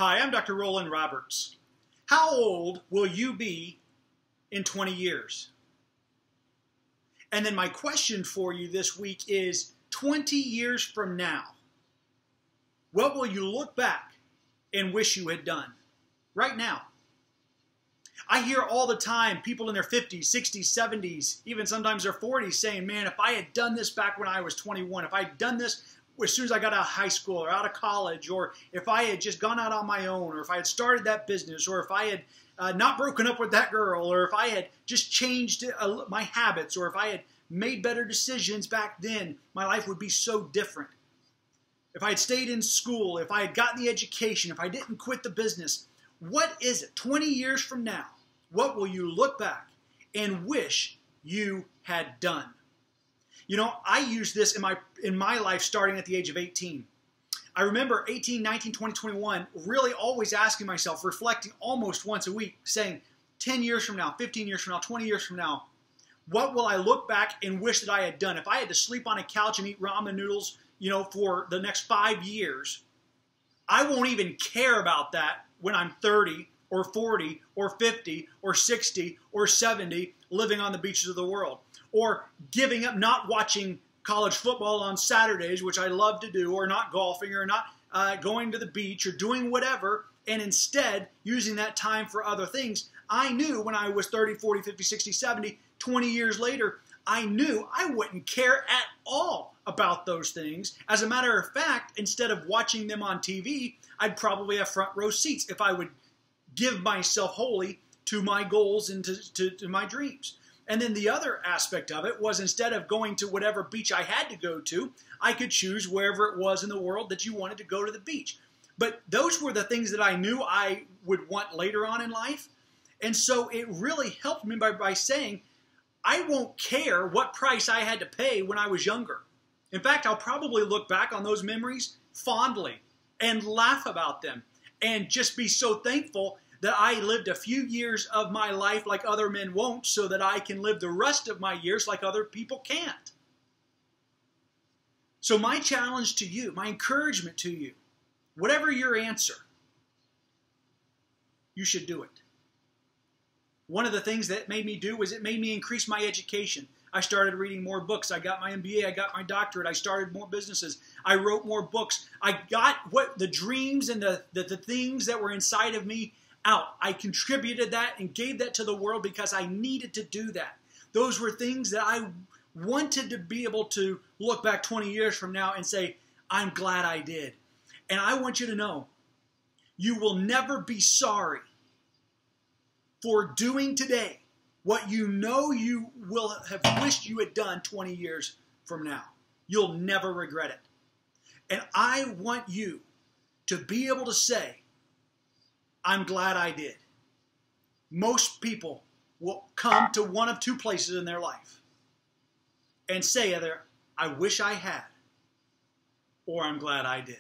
Hi, I'm Dr. Rollan Roberts. How old will you be in 20 years? And then my question for you this week is 20 years from now, what will you look back and wish you had done right now? I hear all the time people in their 50s, 60s, 70s, even sometimes their 40s saying, man, if I had done this back when I was 21, if I had done this as soon as I got out of high school or out of college, or if I had just gone out on my own, or if I had started that business, or if I had not broken up with that girl, or if I had just changed my habits, or if I had made better decisions back then, my life would be so different. If I had stayed in school, if I had gotten the education, if I didn't quit the business, what is it? 20 years from now, what will you look back and wish you had done? You know, I used this in my life starting at the age of 18. I remember 18, 19, 20, 21, really always asking myself, reflecting almost once a week, saying, 10 years from now, 15 years from now, 20 years from now, what will I look back and wish that I had done? If I had to sleep on a couch and eat ramen noodles, for the next 5 years, I won't even care about that when I'm 30 or 40 or 50 or 60 or 70 living on the beaches of the world. Or giving up not watching college football on Saturdays, which I love to do, or not golfing, or not going to the beach, or doing whatever, and instead using that time for other things. I knew when I was 30, 40, 50, 60, 70, 20 years later, I knew I wouldn't care at all about those things. As a matter of fact, instead of watching them on TV, I'd probably have front row seats if I would give myself wholly to my goals and to my dreams. And then the other aspect of it was, instead of going to whatever beach I had to go to, I could choose wherever it was in the world that you wanted to go to the beach. But those were the things that I knew I would want later on in life. And so it really helped me by saying, I won't care what price I had to pay when I was younger. In fact, I'll probably look back on those memories fondly and laugh about them and just be so thankful that I lived a few years of my life like other men won't, so that I can live the rest of my years like other people can't. So my challenge to you, my encouragement to you, whatever your answer, you should do it. One of the things that made me do was it made me increase my education. I started reading more books. I got my MBA. I got my doctorate. I started more businesses. I wrote more books. I got what the dreams and the things that were inside of me out. I contributed that and gave that to the world because I needed to do that. Those were things that I wanted to be able to look back 20 years from now and say, I'm glad I did. And I want you to know, you will never be sorry for doing today what you know you will have wished you had done 20 years from now. You'll never regret it. And I want you to be able to say, I'm glad I did. Most people will come to one of two places in their life and say either, I wish I had, or I'm glad I did.